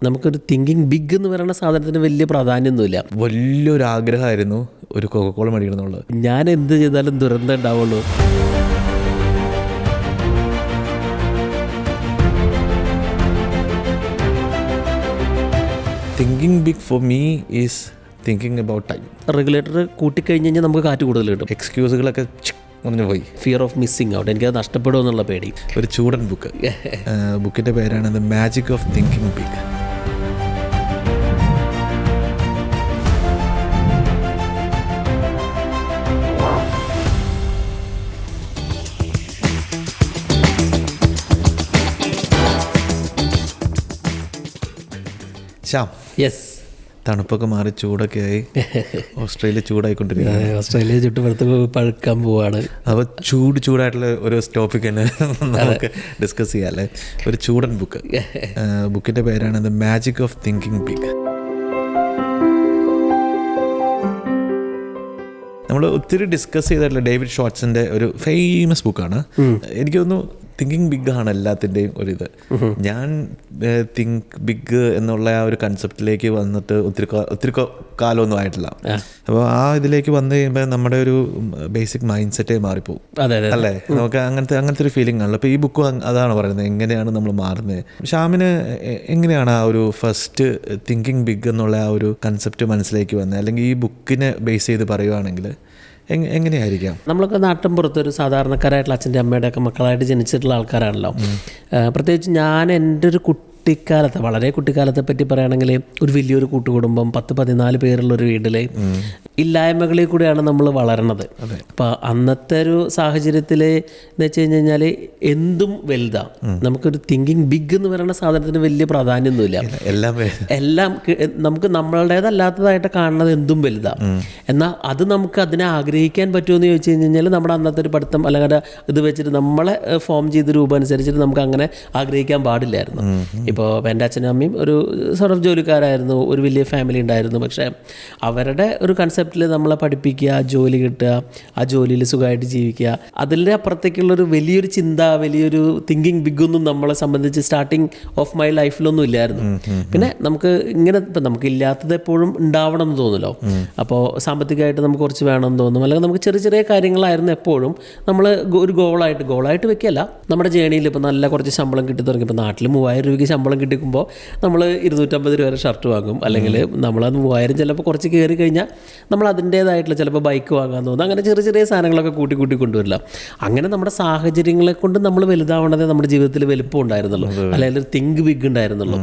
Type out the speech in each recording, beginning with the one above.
നമുക്കൊരു thinking big എന്ന് പറയുന്ന സാധനത്തിന് വലിയ പ്രാധാന്യമൊന്നുമില്ല. വലിയൊരു ആഗ്രഹമായിരുന്നു ഒരു കൊക്കക്കോള മേടിക്കണം എന്നുള്ളത്. ഞാൻ എന്ത് ചെയ്താലും ദുരന്തം ഉണ്ടാവുള്ളൂ. Thinking big for me is thinking about time. Regulator കൂട്ടിക്കഴിഞ്ഞ് കഴിഞ്ഞാൽ നമുക്ക് കാറ്റ് കൂടുതൽ കിട്ടും. എക്സ്ക്യൂസുകളൊക്കെ പറഞ്ഞു പോയി. ഫിയർ ഓഫ് മിസ്സിങ് ഔട്ട്, എനിക്കത് നഷ്ടപ്പെടുമോ എന്നുള്ള പേടി. ഒരു ചൂടൻ ബുക്ക്. ബുക്കിൻ്റെ പേരാണ് the magic of thinking big. Shyam, yes, തണുപ്പൊക്കെ മാറി ചൂടൊക്കെ ആയി. ഓസ്ട്രേലിയ ചൂടായിക്കൊണ്ടിരിക്കുകയാണ്. ഓസ്ട്രേലിയ ചുട്ടുപുറത്ത് പഴുക്കാൻ പോവാണ്. അപ്പോൾ ചൂടായിട്ടുള്ള ഒരു ടോപ്പിക് തന്നെ നമുക്ക് ഡിസ്കസ് ചെയ്യാം അല്ലേ. ഒരു ചൂടൻ ബുക്ക്. ബുക്കിൻ്റെ പേരാണ് the magic of thinking big. നമ്മൾ ഒത്തിരി ഡിസ്കസ് ചെയ്തിട്ടുള്ള ഡേവിഡ് ഷോർട്സിൻ്റെ ഒരു ഫേമസ് ബുക്കാണ്. എനിക്ക് തോന്നുന്നു തിങ്കിങ് ബിഗ് ആണ് എല്ലാത്തിൻ്റെയും ഒരിത്. ഞാൻ തിങ്ക് ബിഗ് എന്നുള്ള ആ ഒരു കൺസെപ്റ്റിലേക്ക് വന്നിട്ട് ഒത്തിരി കാലമൊന്നും ആയിട്ടില്ല. അപ്പോൾ ആ ഇതിലേക്ക് വന്നു കഴിയുമ്പോൾ നമ്മുടെ ഒരു ബേസിക് മൈൻഡ് സെറ്റേ മാറിപ്പോകും അല്ലേ. നമുക്ക് അങ്ങനത്തെ ഒരു ഫീലിംഗ് ആണല്ലോ. അപ്പോൾ ഈ ബുക്ക് അതാണ് പറയുന്നത്, എങ്ങനെയാണ് നമ്മൾ മാറുന്നത്. ഷ്യാമിന് എങ്ങനെയാണ് ആ ഒരു ഫസ്റ്റ് തിങ്കിങ് ബിഗ് എന്നുള്ള ആ ഒരു കൺസെപ്റ്റ് മനസ്സിലേക്ക് വന്നത്, അല്ലെങ്കിൽ ഈ ബുക്കിനെ ബേസ് ചെയ്ത് പറയുവാണെങ്കിൽ എങ്ങനെയായിരിക്കാം? നമ്മളൊക്കെ നാട്ടിൻപുറത്തൊരു സാധാരണക്കാരായിട്ടുള്ള അച്ഛൻ്റെ അമ്മയുടെ ഒക്കെ മക്കളായിട്ട് ജനിച്ചിട്ടുള്ള ആൾക്കാരാണല്ലോ. പ്രത്യേകിച്ച് ഞാൻ എൻ്റെ ഒരു കുട്ടിക്കാലത്ത്, വളരെ കുട്ടിക്കാലത്തെ പറ്റി പറയുകയാണെങ്കിൽ ഒരു വലിയൊരു കൂട്ടുകുടുംബം, 10-14 പേരുള്ളൊരു വീട്ടിൽ ഇല്ലായ്മകളിൽ കൂടെയാണ് നമ്മൾ വളരണത്. അപ്പോൾ അന്നത്തെ ഒരു സാഹചര്യത്തിൽ എന്ന് വെച്ച് കഴിഞ്ഞാൽ എന്തും വലുതാണ്. നമുക്കൊരു തിങ്കിങ് ബിഗ് എന്ന് പറയുന്ന സാധനത്തിന് വലിയ പ്രാധാന്യമൊന്നുമില്ല. എല്ലാം നമുക്ക് നമ്മളുടേതല്ലാത്തതായിട്ട് കാണുന്നത് എന്തും വലുതാണ്. എന്നാൽ അത് നമുക്ക് അതിനെ ആഗ്രഹിക്കാൻ പറ്റുമെന്ന് ചോദിച്ചു കഴിഞ്ഞാൽ നമ്മുടെ അന്നത്തെ ഒരു പഠിത്തം അല്ലെങ്കിൽ ഇത് വെച്ചിട്ട് നമ്മളെ ഫോം ചെയ്ത രൂപം അനുസരിച്ചിട്ട് നമുക്ക് അങ്ങനെ ആഗ്രഹിക്കാൻ പാടില്ലായിരുന്നു. ഇപ്പോൾ എൻ്റെ അച്ഛനും അമ്മയും ഒരു സോർട്ട് ഓഫ് ജോലിക്കാരായിരുന്നു, ഒരു വലിയ ഫാമിലി ഉണ്ടായിരുന്നു. പക്ഷേ അവരുടെ ഒരു കൺസെപ്റ്റിൽ നമ്മളെ പഠിപ്പിക്കുക, ജോലി കിട്ടുക, ആ ജോലിയിൽ സുഖമായിട്ട് ജീവിക്കുക, അതിൻ്റെ അപ്പുറത്തേക്കുള്ളൊരു വലിയൊരു ചിന്ത, വലിയൊരു തിങ്കിങ് ബിഗൊന്നും നമ്മളെ സംബന്ധിച്ച് സ്റ്റാർട്ടിങ് ഓഫ് മൈ ലൈഫിലൊന്നും ഇല്ലായിരുന്നു. പിന്നെ നമുക്ക് ഇങ്ങനെ ഇപ്പം നമുക്ക് ഇല്ലാത്തത് എപ്പോഴും ഉണ്ടാവണം എന്ന് തോന്നുമല്ലോ. അപ്പോൾ സാമ്പത്തികമായിട്ട് നമുക്ക് കുറച്ച് വേണമെന്ന് തോന്നും, അല്ലെങ്കിൽ നമുക്ക് ചെറിയ ചെറിയ കാര്യങ്ങളായിരുന്നു എപ്പോഴും നമ്മൾ ഒരു ഗോളായിട്ട് വെക്കുകയല്ല. നമ്മുടെ ജേണിയിൽ ഇപ്പോൾ നല്ല കുറച്ച് ശമ്പളം കിട്ടി തുടങ്ങി. ഇപ്പോൾ നാട്ടിൽ 3000 രൂപയ്ക്ക് ശമ്പളം കിട്ടിക്കുമ്പോൾ നമ്മൾ 250 രൂപ ഷർട്ട് വാങ്ങും, അല്ലെങ്കിൽ നമ്മളത് 3000 ചിലപ്പോൾ കുറച്ച് കയറി കഴിഞ്ഞാൽ നമ്മൾ അതിൻ്റേതായിട്ടുള്ള ചിലപ്പോൾ ബൈക്ക് വാങ്ങാൻ തോന്നും. അങ്ങനെ ചെറിയ ചെറിയ സാധനങ്ങളൊക്കെ കൂട്ടി കൊണ്ടുവരില്ല. അങ്ങനെ നമ്മുടെ സാഹചര്യങ്ങളെ കൊണ്ട് നമ്മൾ വലുതാവണതേ നമ്മുടെ ജീവിതത്തിൽ വലുപ്പം ഉണ്ടായിരുന്നുള്ളൂ, അല്ലെങ്കിൽ ഒരു തിങ്ക് ബിഗ് ഉണ്ടായിരുന്നുള്ളൂ.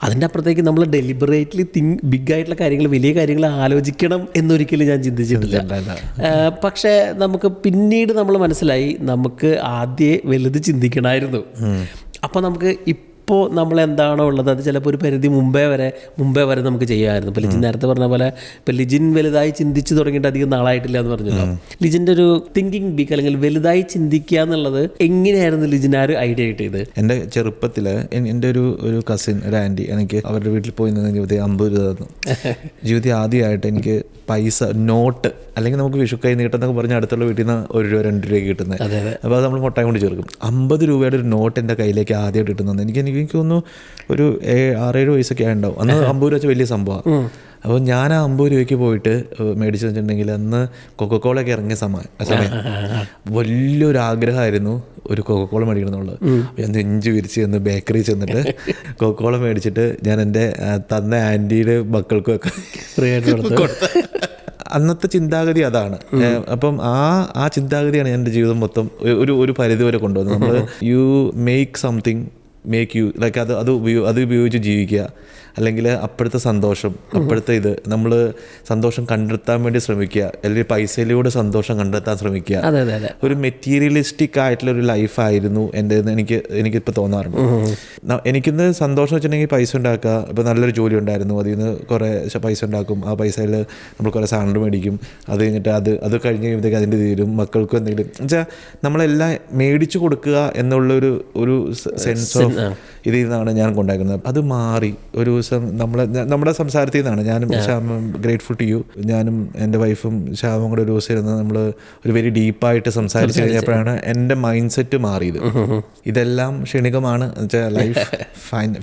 അതിൻ്റെ അപ്പുറത്തേക്ക് നമ്മൾ ഡെലിബറേറ്റ്ലി ബിഗ് ആയിട്ടുള്ള കാര്യങ്ങൾ, വലിയ കാര്യങ്ങൾ ആലോചിക്കണം എന്നൊരിക്കലും ഞാൻ ചിന്തിച്ചിട്ടില്ല. പക്ഷേ നമുക്ക് പിന്നീട് നമ്മൾ മനസ്സിലായി നമുക്ക് ആദ്യമേ വലുത് ചിന്തിക്കണമായിരുന്നു. അപ്പോൾ നമുക്ക് ഇപ്പോൾ നമ്മൾ എന്താണോ ഉള്ളത് അത് ചിലപ്പോൾ ഒരു പരിധി മുമ്പേ വരെ നമുക്ക് ചെയ്യാമായിരുന്നു. ഇപ്പോൾ ലിജിൻ നേരത്തെ പറഞ്ഞ പോലെ ഇപ്പോൾ ലിജിൻ വലുതായി ചിന്തിച്ച് തുടങ്ങിയിട്ട് അധികം നാളായിട്ടില്ല എന്ന് പറഞ്ഞല്ലോ. ലിജിൻ്റെ ഒരു തിങ്കിങ് ബിഗ് അല്ലെങ്കിൽ വലുതായി ചിന്തിക്കുക എന്നുള്ളത് എങ്ങനെയായിരുന്നു ലിജിൻ ആ ഒരു ഐഡിയ കിട്ടിയത്? എൻ്റെ ചെറുപ്പത്തിൽ എൻ്റെ ഒരു കസിൻ, ഒരു ആൻറ്റി, എനിക്ക് അവരുടെ വീട്ടിൽ പോയി നിന്ന് ജീവിതം 50 രൂപ തന്നു. ജീവിതം ആദ്യമായിട്ട് എനിക്ക് പൈസ, നോട്ട്, അല്ലെങ്കിൽ നമുക്ക് വിഷുക്കൈ നീട്ടെന്നൊക്കെ പറഞ്ഞാൽ അടുത്തുള്ള വീട്ടിൽ നിന്ന് 1 രൂപ 2 രൂപയ്ക്ക് കിട്ടുന്നത്. അപ്പോൾ അത് നമ്മൾ മുട്ടായി കൊണ്ട് ചേർക്കും. 50 രൂപയുടെ ഒരു നോട്ട് എൻ്റെ കയ്യിലേക്ക് ആദ്യമായിട്ട് കിട്ടുന്നത് എനിക്ക് തോന്നുന്നു ഒരു 6-7 വയസ്സൊക്കെ ഉണ്ടാവും. അന്ന് 50 രൂപ വെച്ചാൽ വലിയ സംഭവമാണ്. അപ്പോൾ ഞാൻ ആ 50 രൂപയ്ക്ക് പോയിട്ട് മേടിച്ചു വെച്ചിട്ടുണ്ടെങ്കിൽ അന്ന് കൊക്കക്കോളയൊക്കെ ഇറങ്ങിയ സമയം വലിയൊരു ആഗ്രഹമായിരുന്നു ഒരു കൊക്കക്കോള മേടിക്കണം എന്നുള്ളത്. ഞാൻ നെഞ്ച് വിരിച്ച് ചെന്ന് ബേക്കറി ചെന്നിട്ട് കൊക്കക്കോള മേടിച്ചിട്ട് ഞാൻ എൻ്റെ തന്ന ആൻറ്റിയുടെ മക്കൾക്കും ഒക്കെ ഫ്രീ ആയിട്ട് കൊടുത്തു. അന്നത്തെ ചിന്താഗതി അതാണ്. അപ്പം ആ ചിന്താഗതിയാണ് എൻ്റെ ജീവിതം മൊത്തം ഒരു പരിധി വരെ കൊണ്ടുവന്നത്. നമ്മൾ you make something make you like അത് ഉപയോഗിച്ച് ജീവിക്കുക, അല്ലെങ്കിൽ അപ്പോഴത്തെ സന്തോഷം, അപ്പോഴത്തെ ഇത് നമ്മൾ സന്തോഷം കണ്ടെത്താൻ വേണ്ടി ശ്രമിക്കുക, അല്ലെങ്കിൽ പൈസയിലൂടെ സന്തോഷം കണ്ടെത്താൻ ശ്രമിക്കുക. ഒരു മെറ്റീരിയലിസ്റ്റിക് ആയിട്ടുള്ളൊരു ലൈഫായിരുന്നു എൻ്റെ എനിക്കിപ്പോൾ തോന്നാറുണ്ട്. എനിക്കിന്ന് സന്തോഷം വെച്ചിട്ടുണ്ടെങ്കിൽ പൈസ ഉണ്ടാക്കുക. ഇപ്പോൾ നല്ലൊരു ജോലി ഉണ്ടായിരുന്നു, അതിൽ നിന്ന് കുറേ പൈസ ഉണ്ടാക്കും, ആ പൈസയിൽ നമ്മൾ കുറേ സാലറി മേടിക്കും, അത് കഴിഞ്ഞിട്ട് അത് കഴിഞ്ഞ് കഴിയുമ്പോഴത്തേക്ക് അതിൻ്റെ തീരും, മക്കൾക്കും എന്തെങ്കിലും വെച്ചാൽ നമ്മളെല്ലാം മേടിച്ചു കൊടുക്കുക എന്നുള്ളൊരു സെൻസ് ഓഫ് ഇതിൽ നിന്നാണ് ഞാൻ കൊണ്ടാക്കുന്നത്. അത് മാറി ഒരു ദിവസം നമ്മുടെ സംസാരത്തിൽ നിന്നാണ് ഞാനും ശ്യാമും ഗ്രേറ്റ്ഫുൾ ടു യു, ഞാനും എൻ്റെ വൈഫും ശ്യാമും കൂടെ ഒരു ദിവസം ഇരുന്ന് നമ്മൾ ഒരു വെരി ഡീപ്പായിട്ട് സംസാരിച്ച് കഴിഞ്ഞപ്പോഴാണ് എൻ്റെ മൈൻഡ് സെറ്റ് മാറിയത്. ഇതെല്ലാം ക്ഷണികമാണ്, ലൈഫ്,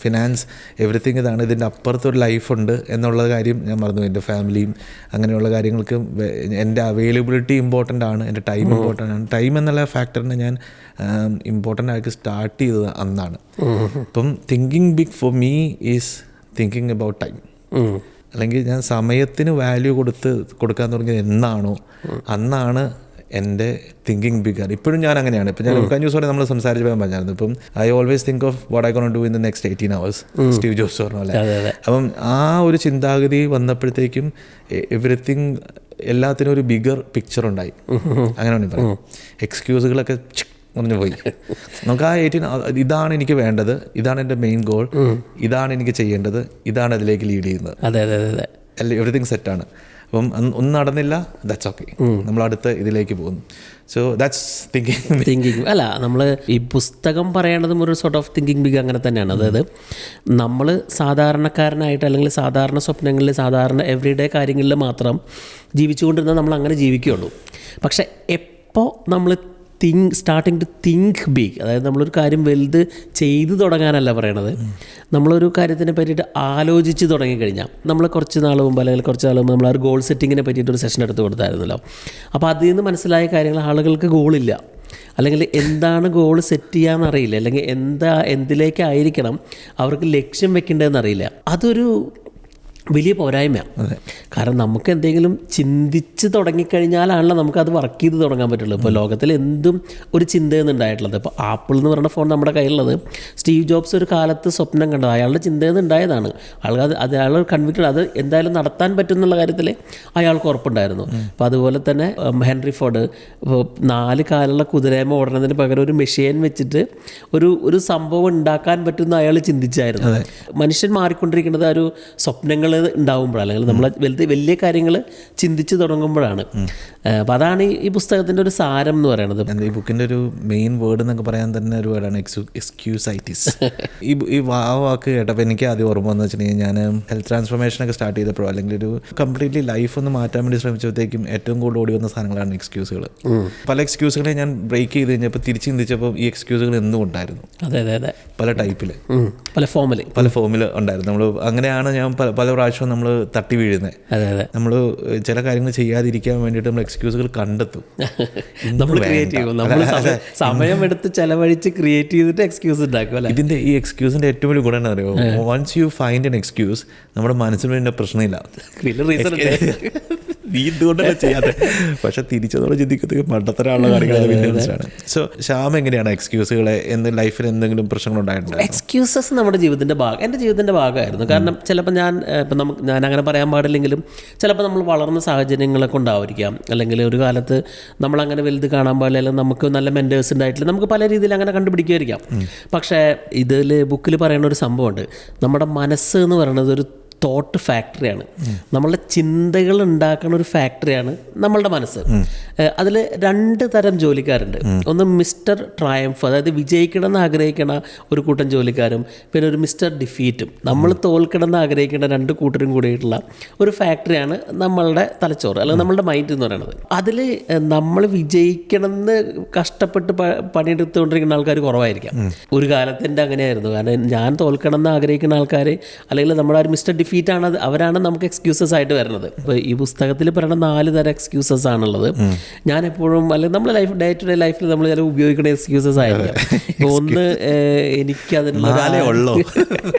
ഫിനാൻസ്, എവറിത്തിങ് ഇതാണ്, ഇതിൻ്റെ അപ്പുറത്തൊരു ലൈഫുണ്ട് എന്നുള്ള കാര്യം ഞാൻ മറന്നു. എൻ്റെ ഫാമിലിയും അങ്ങനെയുള്ള കാര്യങ്ങൾക്ക് എൻ്റെ അവൈലബിലിറ്റി ഇമ്പോർട്ടൻ്റ് ആണ്, എൻ്റെ ടൈം ഇമ്പോർട്ടൻ്റ് ആണ്. ടൈം എന്നുള്ള ഫാക്ടറിനെ ഞാൻ ഇമ്പോർട്ടൻ്റ് ആയിട്ട് സ്റ്റാർട്ട് ചെയ്തത് അന്നാണ്. അപ്പം thinking big for me is thinking about time. അല്ലെങ്കിൽ ഞാൻ സമയത്തിന് വാല്യൂ കൊടുക്കാൻ തുടങ്ങിയത് എന്നാണോ അന്നാണ് എൻ്റെ തിങ്കിങ് ബിഗ്. ഇപ്പോഴും ഞാൻ അങ്ങനെയാണ്. ഇപ്പം ഞാൻ കഴിഞ്ഞ ദിവസം നമ്മൾ സംസാരിച്ചപ്പോൾ പറഞ്ഞായിരുന്നു, ഇപ്പം I always think of what I gonna do in the next 18 hours, Steve jobs പറഞ്ഞ പോലെ. അപ്പം ആ ഒരു ചിന്താഗതി വന്നപ്പോഴത്തേക്കും എവറിത്തിങ്, എല്ലാത്തിനും ഒരു ബിഗർ പിക്ചർ ഉണ്ടായി. അങ്ങനെ വേണമെങ്കിൽ പറയാം. എക്സ്ക്യൂസുകളൊക്കെ പറഞ്ഞു പോയി. നമുക്ക് ആ 18 ഇതാണ് എനിക്ക് വേണ്ടത്, ഇതാണ് എൻ്റെ മെയിൻ ഗോൾ, ഇതാണ് എനിക്ക് ചെയ്യേണ്ടത്, ഇതാണ് അതിലേക്ക് ലീഡ് ചെയ്യുന്നത്. എവറിത്തിങ് സെറ്റാണ്. അപ്പം ഒന്നും നടന്നില്ല, ദാറ്റ്സ് ഓക്കെ, നമ്മൾ അടുത്ത ഇതിലേക്ക് പോകുന്നു. So that's thinking. അല്ല, നമ്മൾ ഈ പുസ്തകം പറയണതും ഒരു സോർട്ട് ഓഫ് തിങ്കിങ് ബിഗ് അങ്ങനെ തന്നെയാണ്. അതായത് നമ്മൾ സാധാരണക്കാരനായിട്ട് അല്ലെങ്കിൽ സാധാരണ സ്വപ്നങ്ങളിൽ സാധാരണ എവറിഡേ കാര്യങ്ങളിൽ മാത്രം ജീവിച്ചുകൊണ്ടിരുന്നാൽ നമ്മൾ അങ്ങനെ ജീവിക്കുകയുള്ളൂ. പക്ഷെ എപ്പോൾ നമ്മൾ സ്റ്റാർട്ടിങ് ടു തിങ്ക് ബിഗ്, അതായത് നമ്മളൊരു കാര്യം വലുത് ചെയ്തു തുടങ്ങാനല്ല പറയണത്, നമ്മളൊരു കാര്യത്തിനെ പറ്റിയിട്ട് ആലോചിച്ച് തുടങ്ങിക്കഴിഞ്ഞാൽ, നമ്മൾ കുറച്ച് നാൾ മുമ്പ് അല്ലെങ്കിൽ കുറച്ച് നാൾ മുമ്പ് നമ്മൾ ആ ഒരു ഗോൾ സെറ്റിങ്ങിനെ പറ്റിയിട്ടൊരു സെഷൻ എടുത്ത് കൊടുത്തായിരുന്നല്ലോ. അപ്പോൾ അതിൽ നിന്ന് മനസ്സിലായ കാര്യങ്ങൾ, ആളുകൾക്ക് ഗോളില്ല, അല്ലെങ്കിൽ എന്താണ് ഗോൾ സെറ്റ് ചെയ്യാമെന്നറിയില്ല, അല്ലെങ്കിൽ എന്തിലേക്കായിരിക്കണം അവർക്ക് ലക്ഷ്യം വെക്കേണ്ടതെന്നറിയില്ല. അതൊരു വലിയ പോരായ്മയാണ്. കാരണം നമുക്ക് എന്തെങ്കിലും ചിന്തിച്ച് തുടങ്ങിക്കഴിഞ്ഞാലാണല്ലോ നമുക്കത് വർക്ക് ചെയ്ത് തുടങ്ങാൻ പറ്റുള്ളൂ. ഇപ്പോൾ ലോകത്തിൽ എന്തും ഒരു ചിന്തയെന്ന് ഉണ്ടായിട്ടുള്ളത്. ഇപ്പോൾ ആപ്പിൾ എന്ന് പറയുന്ന ഫോൺ നമ്മുടെ കയ്യിലുള്ളത് സ്റ്റീവ് ജോബ്സ് ഒരു കാലത്ത് സ്വപ്നം കണ്ടത്, അയാളുടെ ചിന്തയെന്ന് ഉണ്ടായതാണ്. അയാൾ കൺവിക്റ്റഡ്, അത് എന്തായാലും നടത്താൻ പറ്റും എന്നുള്ള കാര്യത്തിൽ അയാൾക്ക് ഉറപ്പുണ്ടായിരുന്നു. അപ്പോൾ അതുപോലെ തന്നെ ഹെൻറി ഫോർഡ്, ഇപ്പോൾ 4 കാലുള്ള കുതിരേമ ഓടണതിന് പകരം ഒരു മെഷീൻ വെച്ചിട്ട് ഒരു സംഭവം ഉണ്ടാക്കാൻ പറ്റുമെന്ന് അയാൾ ചിന്തിച്ചായിരുന്നു. മനുഷ്യൻ മാറിക്കൊണ്ടിരിക്കുന്നത് ആ ഒരു സ്വപ്നങ്ങൾ ഉണ്ടാവുമ്പോഴാണ്, അല്ലെങ്കിൽ നമ്മൾ വലിയ കാര്യങ്ങൾ ചിന്തിച്ച് തുടങ്ങുമ്പോഴാണ്. അപ്പം അതാണ് ഈ പുസ്തകത്തിൻ്റെ ഒരു സാരം എന്ന് പറയുന്നത്. ഈ ബുക്കിൻ്റെ ഒരു മെയിൻ വേർഡ് എന്നൊക്കെ പറയാൻ തന്നെ ഒരു വേർഡാണ് എക്സ്ക്യൂസൈറ്റിസ്. ഈ വാക്ക് കേട്ടപ്പോൾ എനിക്ക് ആദ്യം ഓർമ്മ വന്നു വെച്ചിട്ടുണ്ടെങ്കിൽ, ഞാൻ ഹെൽത്ത് ട്രാൻസ്ഫോർമേഷനൊക്കെ സ്റ്റാർട്ട് ചെയ്തപ്പോഴോ അല്ലെങ്കിൽ ഒരു കംപ്ലീറ്റ്ലി ലൈഫ് ഒന്ന് മാറ്റാൻ വേണ്ടി ശ്രമിച്ചപ്പോഴത്തേക്കും ഏറ്റവും കൂടുതൽ ഓടി വന്ന സാധനങ്ങളാണ് എക്സ്ക്യൂസുകൾ. പല എക്സ്ക്യൂസുകളെ ഞാൻ ബ്രേക്ക് ചെയ്ത് കഴിഞ്ഞപ്പോൾ തിരിച്ച് ചിന്തിച്ചപ്പോൾ ഈ എക്സ്ക്യൂസുകൾ എന്നും ഉണ്ടായിരുന്നു. അതെ, പല ടൈപ്പിൽ, പല ഫോമിൽ ഉണ്ടായിരുന്നു. നമ്മൾ അങ്ങനെയാണ് ഞാൻ പല പ്രാവശ്യവും നമ്മൾ തട്ടി വീഴുന്നത്. നമ്മൾ ചില കാര്യങ്ങൾ ചെയ്യാതിരിക്കാൻ വേണ്ടിയിട്ട് നമ്മൾ എക്സ്ക്യൂസുകൾ കണ്ടെത്തും, നമ്മൾ ക്രിയേറ്റ് ചെയ്യും, നമ്മൾ സമയമെടുത്ത് ചെലവഴിച്ച് ക്രിയേറ്റ് ചെയ്തിട്ട് എക്സ്ക്യൂസ് ഉണ്ടാക്കും. ഇതിന്റെ ഈ എക്സ്ക്യൂസിന്റെ ഏറ്റവും വലിയ ഗുണം എന്താ അറിയോ? Once you find an excuse, നമ്മുടെ മനസ്സിന് വേണ്ട പ്രശ്നമില്ല, നീ എന്തുകൊണ്ടല്ലേ ചെയ്യാതെ. പക്ഷെ തിരിച്ചതോടെ ചിന്തിക്കത്തേക്ക് മണ്ടത്തരമുള്ള കാര്യങ്ങളാണ്. സോ ശ്യാം എങ്ങനെയാണ് എക്സ്ക്യൂസുകളെ ലൈഫിൽ എന്തെങ്കിലും പ്രശ്നങ്ങൾ ഉണ്ടായിട്ടുണ്ടോ? എക്സ്ക്യൂസസ് നമ്മുടെ ജീവിതത്തിൻ്റെ എൻ്റെ ജീവിതത്തിൻ്റെ ഭാഗമായിരുന്നു. കാരണം ചിലപ്പോൾ ഞാൻ അങ്ങനെ പറയാൻ പാടില്ലെങ്കിലും ചിലപ്പോൾ നമ്മൾ വളർന്ന സാഹചര്യങ്ങളൊക്കെ ഉണ്ടായിരിക്കാം, അല്ലെങ്കിൽ ഒരു കാലത്ത് നമ്മളങ്ങനെ വലുത് കാണാൻ പാടില്ല, അല്ലെങ്കിൽ നമുക്ക് നല്ല മെൻറ്റേഴ്സ് ഉണ്ടായിട്ടില്ല, നമുക്ക് പല രീതിയിൽ അങ്ങനെ കണ്ടുപിടിക്കുമായിരിക്കാം. പക്ഷേ ഇതിൽ ബുക്കിൽ പറയുന്ന ഒരു സംഭവമുണ്ട്. നമ്മുടെ മനസ്സ് എന്ന് പറയുന്നത് ഒരു തോട്ട് ഫാക്ടറിയാണ്. നമ്മളുടെ ചിന്തകൾ ഉണ്ടാക്കുന്ന ഒരു ഫാക്ടറിയാണ് നമ്മളുടെ മനസ്സ്. അതിൽ 2 തരം ജോലിക്കാരുണ്ട്. ഒന്ന് മിസ്റ്റർ ട്രയംഫ്, അതായത് വിജയിക്കണമെന്ന് ആഗ്രഹിക്കണ ഒരു കൂട്ടം ജോലിക്കാരും, പിന്നെ ഒരു മിസ്റ്റർ ഡിഫീറ്റും, നമ്മൾ തോൽക്കണമെന്ന് ആഗ്രഹിക്കുന്ന 2 കൂട്ടരും കൂടിയിട്ടുള്ള ഒരു ഫാക്ടറിയാണ് നമ്മളുടെ തലച്ചോറ്, അല്ലെങ്കിൽ നമ്മളുടെ മൈൻഡ് എന്ന് പറയുന്നത്. അതിൽ നമ്മൾ വിജയിക്കണമെന്ന് കഷ്ടപ്പെട്ട് പണിയെടുത്തുകൊണ്ടിരിക്കുന്ന ആൾക്കാർ കുറവായിരിക്കാം. ഒരു കാലത്തിൻ്റെ അങ്ങനെയായിരുന്നു. കാരണം ഞാൻ തോൽക്കണമെന്ന് ആഗ്രഹിക്കുന്ന ആൾക്കാർ, അല്ലെങ്കിൽ നമ്മുടെ ഒരു മിസ്റ്റർ ഡിഫീറ്റാണ്, അവരാണ് നമുക്ക് എക്സ്ക്യൂസസ് ആയിട്ട് വരുന്നത്. ഇപ്പോൾ ഈ പുസ്തകത്തിൽ പറയുന്ന 4 തരം എക്സ്ക്യൂസസ് ആണുള്ളത്. ഞാൻ എപ്പോഴും, അല്ലെങ്കിൽ നമ്മുടെ ലൈഫ് ഡേ ടു ഡേ ലൈഫിൽ നമ്മൾ ചില ഉപയോഗിക്കുന്ന എക്സ്ക്യൂസസ് ആയിരിക്കാം. ഒന്ന് എനിക്കതിനുള്ള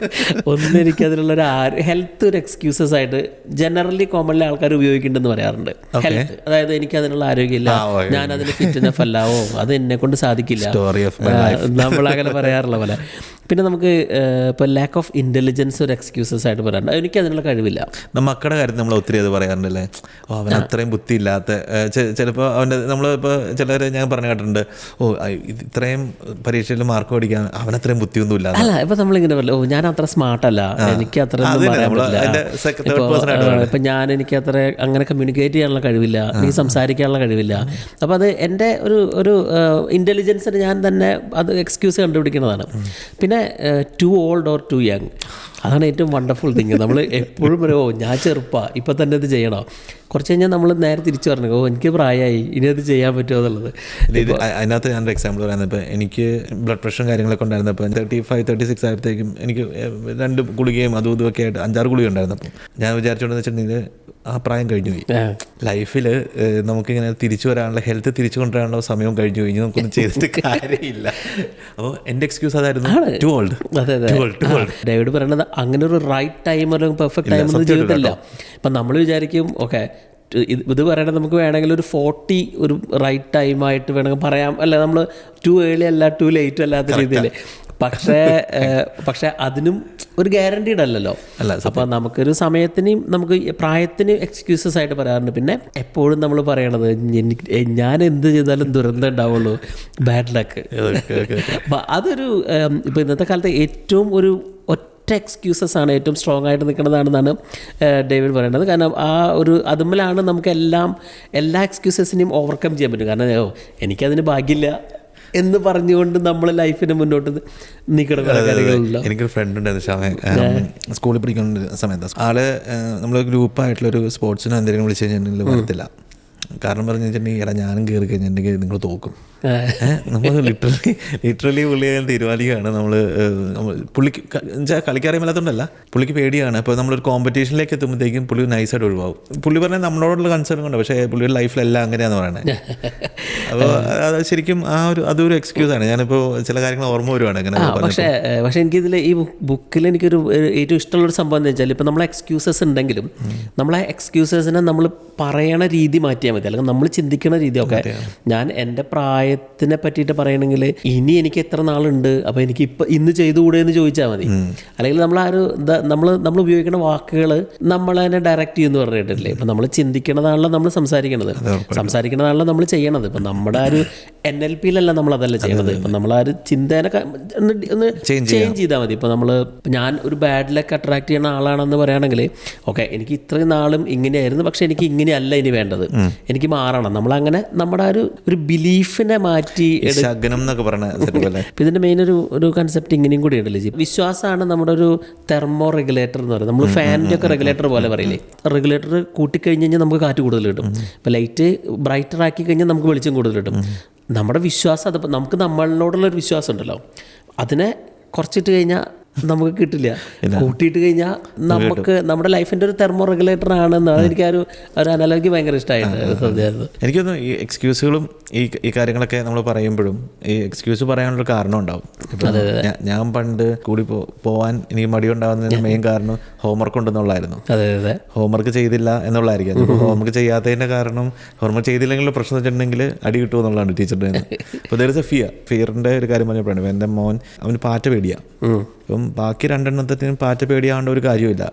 ഒരു ഹെൽത്ത് ഒരു എക്സ്ക്യൂസസ് ആയിട്ട് ജനറലി കോമൺലി ആൾക്കാർ ഉപയോഗിക്കുന്നുണ്ടെന്ന് പറയാറുണ്ട്. ഹെൽത്ത്, അതായത് എനിക്കതിനുള്ള ആരോഗ്യമില്ല, ഞാൻ അതിന് ഫിറ്റ് ഇനഫ് അല്ലാവോ, അത് എന്നെ കൊണ്ട് സാധിക്കില്ല, നമ്മളങ്ങനെ പറയാറുള്ള പോലെ. പിന്നെ നമുക്ക് ഇപ്പോൾ ലാക്ക് ഓഫ് ഇൻ്റലിജൻസ് ഒരു എക്സ്ക്യൂസസ് ആയിട്ട് പറയാറുണ്ട്. എനിക്ക് അതിനുള്ള കഴിവില്ല. മക്കളുടെ കാര്യത്തിൽ നമ്മൾ ഒത്തിരി അത് പറയാറുണ്ടല്ലേ, അവൻ അത്രയും ബുദ്ധിയില്ലാത്ത, ചിലപ്പോൾ അവൻ്റെ നമ്മളിപ്പോൾ ചിലർ ഞാൻ പറഞ്ഞു കേട്ടിട്ടുണ്ട്, ഇത്രയും പരീക്ഷയിൽ മാർക്ക് മേടിക്കാൻ അവനത്രയും ബുദ്ധിയൊന്നും ഇല്ല. അല്ല, ഇപ്പം നമ്മളിങ്ങനെ പറയല്ലോ, ഞാൻ അത്ര സ്മാർട്ടല്ല, എനിക്ക് അത്ര ഇപ്പം എനിക്ക് അത്ര അങ്ങനെ കമ്മ്യൂണിക്കേറ്റ് ചെയ്യാനുള്ള കഴിവില്ല, എനിക്ക് സംസാരിക്കാനുള്ള കഴിവില്ല. അപ്പോൾ അത് എൻ്റെ ഒരു ഇൻ്റലിജൻസിന് ഞാൻ തന്നെ അത് എക്സ്ക്യൂസ് കണ്ടുപിടിക്കുന്നതാണ്. പിന്നെ പിന്നെ too old or too young, അതാണ് ഏറ്റവും വണ്ടർഫുൾ തിങ്. നമ്മൾ എപ്പോഴും പറയുമോ ഞാൻ ചെറുപ്പമാണ് ഇപ്പം തന്നെ ഇത് ചെയ്യണോ, കുറച്ച് കഴിഞ്ഞാൽ നമ്മൾ നേരെ തിരിച്ചു പറഞ്ഞു എനിക്ക് പ്രായമായി ഇനി അത് ചെയ്യാൻ പറ്റുമോ എന്നുള്ളത്. അതിനകത്ത് ഞാനൊരു എക്സാമ്പിൾ പറയുന്നത്, ഇപ്പോൾ എനിക്ക് ബ്ലഡ് പ്രഷറും കാര്യങ്ങളൊക്കെ ഉണ്ടായിരുന്നപ്പോൾ 35-36 ആയപ്പോഴത്തേക്കും എനിക്ക് 2 ഗുളികയും അതും ഇതുമൊക്കെ ആയിട്ട് 6 ഗുളിക ഉണ്ടായിരുന്നപ്പോൾ ഞാൻ വിചാരിച്ചുകൊണ്ടെന്ന് വെച്ചിട്ടുണ്ടെങ്കിൽ ആ പ്രായം കഴിഞ്ഞു പോയി. ലൈഫിൽ നമുക്കിങ്ങനെ തിരിച്ചു വരാനുള്ള ഹെൽത്ത് തിരിച്ചു കൊണ്ടുവരാനുള്ള സമയം കഴിഞ്ഞു പോയി, നമുക്കൊന്നും ചെയ്തിട്ട് കാര്യമില്ല. അപ്പോൾ എൻ്റെ എക്സ്ക്യൂസ് അതായിരുന്നു, ടു ഓൾഡ്. അതെ അതെ, ഡേവിഡ് പറയണത് അങ്ങനെ ഒരു റൈറ്റ് ടൈം അല്ലെങ്കിൽ പെർഫെക്റ്റ് ടൈം ഒന്നും ജീവിതത്തില്ല. ഇപ്പം നമ്മൾ വിചാരിക്കും ഓക്കെ ഇത് പറയണത് നമുക്ക് വേണമെങ്കിൽ ഒരു 40 ഒരു റൈറ്റ് ടൈമായിട്ട് വേണമെങ്കിൽ പറയാം, അല്ല നമ്മൾ ടു ഏർലി അല്ല ടു ലേറ്റും അല്ലാത്ത രീതിയിൽ. പക്ഷേ അതിനും ഒരു ഗ്യാരണ്ടീഡ് അല്ലല്ലോ. അപ്പോൾ നമുക്കൊരു സമയത്തിനും നമുക്ക് പ്രായത്തിന് എക്സ്ക്യൂസസ് ആയിട്ട് പറയാറുണ്ട്. പിന്നെ എപ്പോഴും നമ്മൾ പറയണത് ഞാൻ എന്ത് ചെയ്താലും ദുരന്തം ഉണ്ടാവുള്ളൂ, ബാഡ് ലക്ക്. അപ്പം അതൊരു ഇപ്പോൾ ഇന്നത്തെ കാലത്ത് ഏറ്റവും ഒരു എക്സ്ക്യൂസസ് ആണ് ഏറ്റവും സ്ട്രോങ് ആയിട്ട് നിൽക്കുന്നതാണെന്നാണ് ഡേവിഡ് പറയുന്നത്. കാരണം ആ ഒരു അതുമ്മലാണ് നമുക്ക് എല്ലാ എക്സ്ക്യൂസസിനെയും ഓവർകം ചെയ്യാൻ പറ്റും. കാരണം എനിക്കതിന് ഭാഗ്യമില്ല എന്ന് പറഞ്ഞുകൊണ്ട് നമ്മൾ ലൈഫിന് മുന്നോട്ട് നീക്കണം. എനിക്കൊരു ഫ്രണ്ട് ഉണ്ടായിരുന്നു സ്കൂളിൽ പഠിക്കുന്ന സമയത്ത്. ആള് നമ്മൾ ഗ്രൂപ്പായിട്ടുള്ളൊരു സ്പോർട്സിനോ എന്തെങ്കിലും വിളിച്ചു കഴിഞ്ഞിട്ടുണ്ടെങ്കിൽ വരത്തില്ല. കാരണം പറഞ്ഞു വെച്ചിട്ടുണ്ടെങ്കിൽ എടാ ഞാനും കയറി കഴിഞ്ഞിട്ടുണ്ടെങ്കിൽ നിങ്ങൾ തോക്കും. നമ്മൾ ലിറ്ററലി പുള്ളി തീരുമാനിക്കുകയാണ്. പുള്ളിക്ക് വെച്ചാൽ കളിക്കാറിയാൻ മേലാത്തതുകൊണ്ടല്ല, പുള്ളിക്ക് പേടിയാണ്. അപ്പോൾ നമ്മളൊരു കോമ്പറ്റീഷനിലേക്ക് എത്തുമ്പോഴത്തേക്കും പുള്ളി നൈസായിട്ട് ഒഴിവാകും. പുള്ളി പറഞ്ഞാൽ നമ്മളോടുള്ള കൺസേൺ കൊണ്ട്, പക്ഷേ പുള്ളിയുടെ ലൈഫിലെല്ലാം അങ്ങനെയാന്ന് പറയണേ. അപ്പോൾ അത് ശരിക്കും അതൊരു എക്സ്ക്യൂസാണ്. ഞാനിപ്പോൾ ചില കാര്യങ്ങൾ ഓർമ്മ വരുവാണ് അങ്ങനെ. പക്ഷേ എനിക്കിതിൽ ഈ ബുക്കിൽ എനിക്കൊരു ഏറ്റവും ഇഷ്ടമുള്ളൊരു സംഭവം എന്ന് വെച്ചാൽ ഇപ്പോൾ നമ്മളെ എക്സ്ക്യൂസസ് ഉണ്ടെങ്കിലും നമ്മളെ എക്സ്ക്യൂസസിനെ നമ്മൾ പറയണ രീതി മാറ്റിയാൽ മതി, അല്ലെങ്കിൽ നമ്മൾ ചിന്തിക്കുന്ന രീതിയൊക്കെ. ഞാൻ എൻ്റെ പ്രായത്തിനെ പറ്റിയിട്ട് പറയണമെങ്കിൽ ഇനി എനിക്ക് എത്ര നാളുണ്ട്, അപ്പോൾ എനിക്ക് ഇന്ന് ചെയ്തുകൂടെ എന്ന് ചോദിച്ചാൽ മതി. അല്ലെങ്കിൽ നമ്മൾ ഉപയോഗിക്കുന്ന വാക്കുകൾ നമ്മളതിനെ ഡയറക്റ്റ് ചെയ്യുമെന്ന് പറഞ്ഞിട്ടില്ലേ. ഇപ്പം നമ്മൾ ചിന്തിക്കണതാണല്ലോ നമ്മൾ സംസാരിക്കണതാണല്ലോ നമ്മൾ ചെയ്യണത്. ഇപ്പം നമ്മുടെ ഒരു NLPയിലല്ല നമ്മളതല്ല ചെയ്യണത്. ഇപ്പം നമ്മൾ ആ ഒരു ചിന്തേനെ ഒന്ന് ചേഞ്ച് ചെയ്താൽ മതി. ഇപ്പോൾ ഞാൻ ഒരു ബാഡ് ലക്ക് അട്രാക്ട് ചെയ്യുന്ന ആളാണെന്ന് പറയുകയാണെങ്കിൽ ഓക്കെ എനിക്ക് ഇത്രയും നാളും ഇങ്ങനെയായിരുന്നു, പക്ഷെ എനിക്ക് ഇങ്ങനെയല്ല ഇനി വേണ്ടത്, എനിക്ക് മാറണം. നമ്മളങ്ങനെ നമ്മുടെ ഒരു ബിലീഫിനെ മാറ്റി എന്നൊക്കെ പറഞ്ഞ. ഇതിൻ്റെ മെയിൻ ഒരു കൺസെപ്റ്റ് ഇങ്ങനെയും കൂടി ഉണ്ടല്ലോ, വിശ്വാസമാണ് നമ്മുടെ ഒരു തെർമോ റെഗുലേറ്റർ എന്ന് പറയുന്നത്. നമ്മൾ ഫാനിൻ്റെ ഒക്കെ റെഗുലേറ്റർ പോലെ പറയില്ലേ, റെഗുലേറ്റർ കൂട്ടിക്കഴിഞ്ഞ് കഴിഞ്ഞാൽ നമുക്ക് കാറ്റ് കൂടുതൽ കിട്ടും. ഇപ്പോൾ ലൈറ്റ് ബ്രൈറ്റർ ആക്കി കഴിഞ്ഞാൽ നമുക്ക് വെളിച്ചം കൂടുതൽ കിട്ടും. നമ്മുടെ വിശ്വാസം അതിപ്പോൾ നമുക്ക് നമ്മളോടുള്ളൊരു വിശ്വാസം ഉണ്ടല്ലോ, അതിനെ കുറച്ചിട്ട് കഴിഞ്ഞാൽ നമുക്ക് കിട്ടില്ല, കൂട്ടിയിട്ട് കഴിഞ്ഞാൽ നമുക്ക് നമ്മുടെ ലൈഫിൻ്റെ ഒരു തെർമോ റെഗുലേറ്റർ ആണെന്നാണ് എനിക്ക് ഒരു അനലോഗി ഭയങ്കര ഇഷ്ടമായിരുന്നു. എനിക്കൊന്നും ഈ എക്സ്ക്യൂസുകളും ഈ കാര്യങ്ങളൊക്കെ നമ്മൾ പറയുമ്പോഴും ഈ എക്സ്ക്യൂസ് പറയാനുള്ളൊരു കാരണം ഉണ്ടാവും. ഞാൻ പണ്ട് കൂടി പോവാൻ എനിക്ക് മടിയുണ്ടാകുന്നതിന് മെയിൻ കാരണം ഹോംവർക്ക് ഉണ്ടെന്നുള്ളായിരുന്നു. ഹോംവർക്ക് ചെയ്തില്ല എന്നുള്ളതായിരിക്കും. ഹോംവർക്ക് ചെയ്യാത്തതിൻ്റെ കാരണം ഹോംവർക്ക് ചെയ്തില്ലെങ്കിലും പ്രശ്നം വെച്ചിട്ടുണ്ടെങ്കിൽ അടി കിട്ടുമെന്നുള്ളതാണ് ടീച്ചറുടെ. അപ്പോൾ ദർ ഇസ് എ ഫിയറിൻ്റെ ഒരു കാര്യം പറഞ്ഞപ്പോഴാണ് എൻ്റെ മോൻ അവന് പാറ്റ പേടിയാണ്. ഇപ്പം ബാക്കി 2 എണ്ണത്തിനും പാറ്റ പേടിയാവേണ്ട ഒരു കാര്യമില്ല,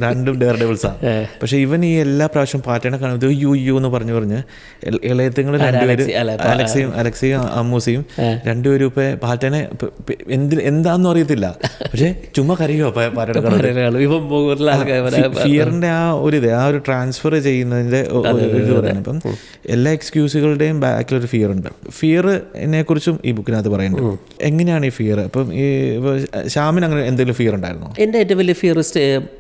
രണ്ടും ഡെയർ ഡെവിൾസാണ്. പക്ഷെ ഇവൻ ഈ എല്ലാ പ്രാവശ്യം പാറ്റേനെ കാണുന്നത് യു എന്ന് പറഞ്ഞ് ഇളയത്തുങ്ങൾ 2 പേര് അലക്സിയും അമ്മൂസിയും 2 പേരും ഇപ്പൊ പാറ്റേനെ എന്താണെന്നും അറിയത്തില്ല, പക്ഷെ ചുമ്മാ കരയോ പാറ്റേനെ കാണുന്നത്. ഫിയറിന്റെ ആ ഒരു ട്രാൻസ്ഫർ ചെയ്യുന്നതിന്റെ ഇത് പറയാൻ. ഇപ്പം എല്ലാ എക്സ്ക്യൂസുകളുടെയും ബാക്കിലൊരു ഫിയർ ഉണ്ട്. ഫിയറിനെ കുറിച്ചും ഈ ബുക്കിനകത്ത് പറയുന്നുണ്ട്. എങ്ങനെയാണ് ഈ ഫിയർ? ഇപ്പം ഈ ശ്യാമിന് അങ്ങനെ എന്തെങ്കിലും ഫിയർ ഉണ്ടായിരുന്നോ? എൻ്റെ ഏറ്റവും വലിയ